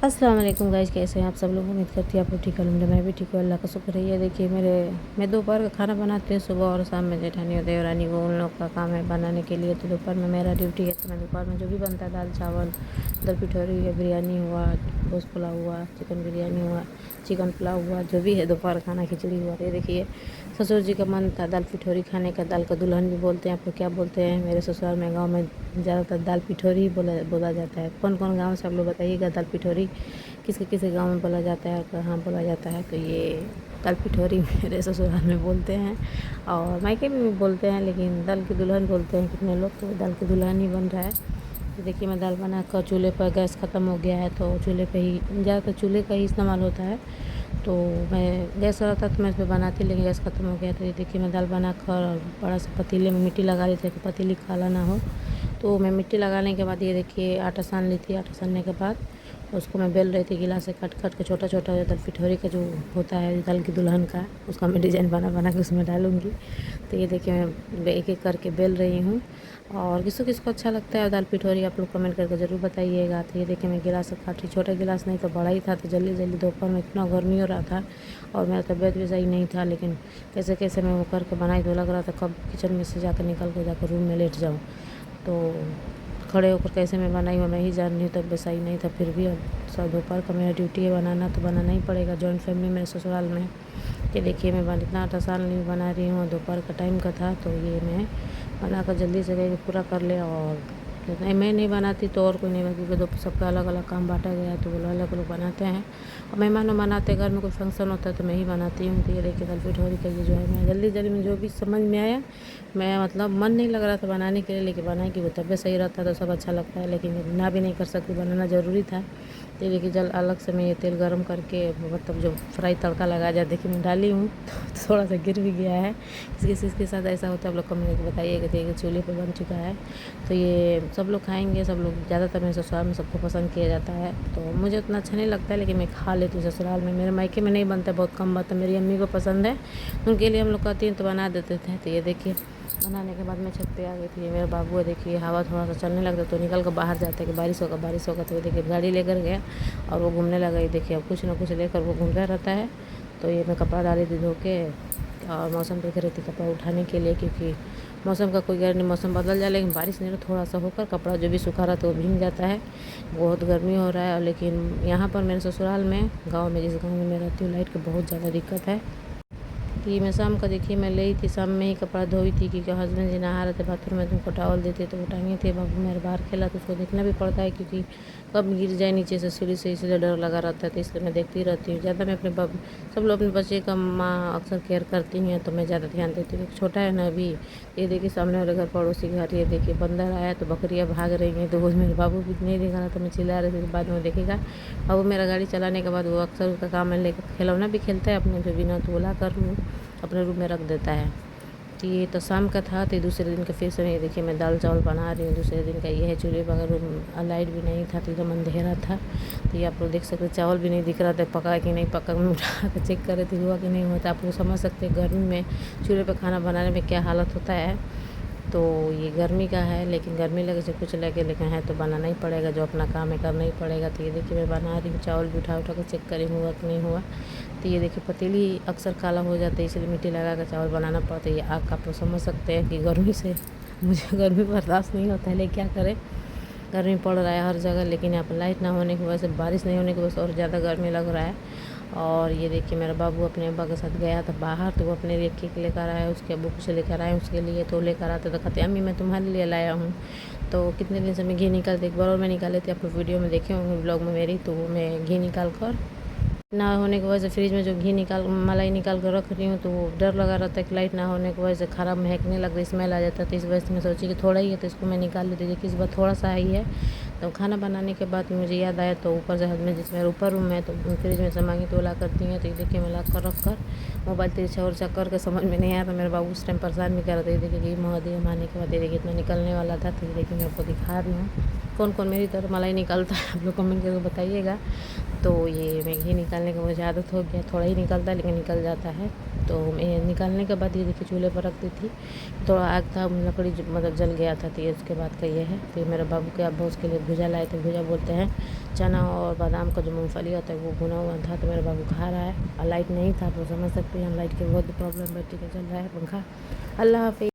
अस्सलाम वालेकुम गाइस, कैसे हैं आप सब लोग। उम्मीद करती है आप लोग ठीक होंगे। मैं भी ठीक हूँ, अल्लाह का शुक्र है। ये देखिए मैं दोपहर का खाना बनाती हूँ। सुबह और शाम में जेठानी और देवरानी वो उन लोग का काम है बनाने के लिए। तो दोपहर में मेरा ड्यूटी है, तो मैं दोपहर में जो भी बनता है दाल चावल, दल पिठौरी या बिरयानी हुआ, गोश्त पुलाव हुआ, चिकन बिरयानी हुआ, चिकन पुलाव हुआ, जो भी है दोपहर खाना, खिचड़ी हुआ। ये देखिए ससुर जी का मन था दाल पिठौरी खाने का। दाल का दुल्हन भी बोलते हैं, आप लोग क्या बोलते हैं। मेरे ससुराल में गाँव में ज़्यादातर दाल पिठौरी ही बोला जाता है। कौन कौन गाँव से आप लोग बताइएगा दाल पिठौरी किसके किसके गांव में बोला जाता है और कहाँ बोला जाता है। तो ये दाल पिठौरी मेरे ससुराल में बोलते हैं और मायके में भी बोलते हैं, लेकिन दाल की दुल्हन बोलते हैं कितने लोग। तो दाल की दुल्हन ही बन रहा है। तो देखिए मैं दाल बना कर चूल्हे पर, गैस ख़त्म हो गया है तो चूल्हे पे ही, ज़्यादातर चूल्हे का ही इस्तेमाल होता है। तो मैं गैस रहता तो मैं इस पर बनाती, लेकिन गैस ख़त्म हो गया। तो ये देखिए मैं दाल बना कर बड़ा सा पतीले में मिट्टी लगा ली थी कि पतीली काला ना हो। तो मैं मिट्टी लगाने के बाद ये देखिए आटा सान ली थी। आटा सानने के बाद उसको मैं बेल रही थी गिलास से काट काट के छोटा छोटा। दाल पिठौरी का जो होता है दाल की दुल्हन का, उसका मैं डिज़ाइन बना बना के उसमें डालूँगी। तो ये देखिए मैं एक एक करके बेल रही हूँ। और किसको किसको अच्छा लगता है दाल पिठौरी, आप लोग कमेंट करके ज़रूर बताइएगा। तो ये देखिए मैं गिलास से काटी, छोटा गिलास नहीं तो बड़ा ही था। तो जल्दी जल्दी दोपहर में इतना गर्मी हो रहा था और मेरा तबीयत भी सही नहीं था, लेकिन कैसे कैसे मैं वो करके बनाई। तो लग रहा था कब किचन में से जाकर निकल के जाकर रूम में लेट जाऊँ। तो खड़े होकर कैसे मैं बनाई वो मैं ही जान रही हूँ, तब सही नहीं था। फिर भी अब सब दोपहर का मेरा ड्यूटी है बनाना, तो बनाना ही पड़ेगा। जॉइंट फैमिली मेरे ससुराल में। ये देखिए मैं इतना आटा सान नहीं बना रही हूँ, दोपहर का टाइम का था। तो ये मैं बनाकर जल्दी से गई पूरा कर ले। और नहीं, मैं नहीं बनाती तो और कोई नहीं बना, क्योंकि दो सबका अलग अलग काम बांटा गया है। तो वो अलग अलग बनाते हैं और मेहमानों बनाते, घर में कोई फंक्शन होता है तो मैं ही बनाती हूँ। तो ये देखिए दाल पिठौरी का ये जो है मैं जल्दी जल्दी में जो भी समझ में आया, मैं मतलब मन नहीं लग रहा था बनाने के लिए, लेकिन बनाई कि वो तबीयत सही रहता है तो सब अच्छा लगता है। लेकिन ना भी नहीं कर सकती, बनाना ज़रूरी था। तो ये देखिए जल अलग से मैं ये तेल गरम करके, मतलब जो फ्राई तड़का लगा जाए, देखिए मैं डाली हूँ तो थोड़ा सा गिर भी गया है। किसके साथ ऐसा होता है आप लोग कमेंट करके बताइएगा। देखिए चूल्हे पे बन चुका है। तो ये सब लोग खाएंगे, सब लोग ज़्यादातर मेरे ससुराल में सबको पसंद किया जाता है। तो मुझे उतना अच्छा नहीं लगता है, लेकिन मैं खा लेती हूँ ससुराल में। मेरे मायके में नहीं बनता, बहुत कम बात है। मेरी अम्मी को पसंद है, उनके लिए हम लोग कहती हैं तो बना देते थे। तो ये देखिए बनाने के बाद मैं छत पे आ गई थी। मेरा बाबू है, देखिए हवा थोड़ा सा चलने लगता तो निकल कर बाहर जाता है कि बारिश होगा बारिश होगा। तो ये देखिए गाड़ी लेकर गया और वो घूमने लगा। ये देखिए अब कुछ ना कुछ लेकर वो घूमता रहता है। तो ये मैं कपड़ा डाली थी धो के और मौसम देख रही थी कपड़ा उठाने के लिए, क्योंकि मौसम का कोई गैर नहीं, मौसम बदल जाए लेकिन बारिश नहीं, थोड़ा सा होकर कपड़ा जो भी सूखा रहा तो वो भीग जाता है। बहुत गर्मी हो रहा है। लेकिन यहाँ पर मेरे ससुराल में, गाँव में, जिस गाँव में मैं रहती हूँ, लाइट की बहुत ज़्यादा दिक्कत है। कि मैं शाम का देखिए मैं ली थी, शाम में ही कपड़ा धोई थी, क्योंकि हस्बैंड जी नहा रहे थे बाथरूम में, तो उनको टॉवल देते तो वो टांगे थे। बाबू मेरे बाहर खेला तो उसको देखना भी पड़ता है, क्योंकि कब गिर जाए नीचे से सीढ़ी से, इसलिए डर लगा रहता है। तो इसलिए मैं देखती रहती हूँ ज़्यादा। मैं अपने सब लोग अपने बच्चे का माँ अक्सर केयर करती हैं, तो मैं ज़्यादा ध्यान देती हूँ। छोटा है ना अभी। ये देखिए सामने वाले घर पड़ोसी घर, ये देखिए बंदर आया तो बकरियाँ भाग रही हैं। तो वो मेरे बाबू भी नहीं देखा रहा, तो मैं चिल्ला रही थी, बाद में देखेगा। बाबू मेरा गाड़ी चलाने के बाद वो अक्सर उसका काम है लेकर खिलौना भी खेलता है अपने जो बिना, तो वो ला कर अपने रूम में रख देता है। तो ये तो शाम का था। तो दूसरे दिन का फिर से ये देखिए मैं दाल चावल बना रही हूँ। दूसरे दिन का ये है। चूल्हे पर रूम लाइट भी नहीं था तो एकदम अंधेरा था। तो ये आप लोग देख सकते, चावल भी नहीं दिख रहा था पका कि नहीं पका। मैं उठा कर चेक कर रही थी हुआ कि नहीं हुआ। तो आप लोग समझ सकते हैं गर्मी में चूल्हे पर खाना बनाने में क्या हालत होता है। तो ये गर्मी का है, लेकिन गर्मी लगे से कुछ लगे, लेकिन है तो बनाना ही पड़ेगा, जो अपना काम है करना ही पड़ेगा। तो ये देखिए मैं बना रही हूँ, चावल भी उठा उठा कर चेक करी हुआ कि नहीं हुआ। तो ये देखिए पतीली अक्सर काला हो जाता है, इसलिए मिट्टी लगा कर चावल बनाना पड़ता है। ये आग का आप लोग समझ सकते हैं कि गर्मी से मुझे गर्मी बर्दाश्त नहीं होता है, लेकिन क्या करें, गर्मी पड़ रहा है हर जगह। लेकिन यहाँ पर लाइट ना होने की वजह से, बारिश नहीं होने की वजह से और ज़्यादा गर्मी लग रहा है। और ये देखिए मेरा बाबू अपने अब्बा के साथ गया था बाहर, तो वो अपने लिए केक लेकर आया, उसके अब्बू कुछ लेकर आए उसके लिए। तो लेकर आते तो कहते अम्मी मैं तुम्हारे लिए लाया हूँ। तो कितने दिन से मैं घी निकालते, एक बार और मैं निकाले थे, आप लोग वीडियो में देखे होंगे ब्लॉग में मेरी। तो वो मैं घी निकाल कर ना होने की वजह से फ्रिज में जो घी मलाई निकाल कर रख रही हूँ, तो वो डर लगा रहता है कि लाइट ना होने की वजह से ख़राब महकने लग रही, स्मेल आ जाता है। तो इस वजह से मैं सोची कि थोड़ा ही है तो इसको मैं निकाल लेती थी, इस बार थोड़ा सा ही है। तो खाना बनाने के बाद मुझे याद आया, तो ऊपर से हस्बैंड जिसमें ऊपर रूम है तो फ्रिज में से मांगी तो ला कर दी है। तो ये देखिए मैं ला कर रख कर मोबाइल तिरछा उरछा करके समझ में नहीं आया। तो मेरे बाबू उस टाइम परेशान भी कर रहे थे। देखिए कि महादेव आने के बाद ये देखिए इतना निकलने वाला था। तो ये देखिए मैं आपको दिखा रही हूँ कौन कौन मेरी तरह मलाई निकलता है, आप लोग कमेंट करके बताइएगा। तो ये मैगी निकालने की मुझे आदत हो गया, थोड़ा ही निकलता है लेकिन निकल जाता है। तो मैं निकालने के बाद ये देखिए चूल्हे पर रख दी थी, थोड़ा आग था, लकड़ी मतलब जल गया था। तो ये उसके बाद का ये है। फिर मेरे बाबू के अब्बा उसके लिए भुजा लाए थे, भुजा बोलते हैं चना और बादाम का जो मूँगफली होता है वो भुना हुआ था। तो मेरा बाबू खा रहा है और लाइट नहीं था, तो समझ सकते हैं लाइट की बहुत प्रॉब्लम, बैटरी का चल रहा है पंखा। अल्लाह हाफ़िज़।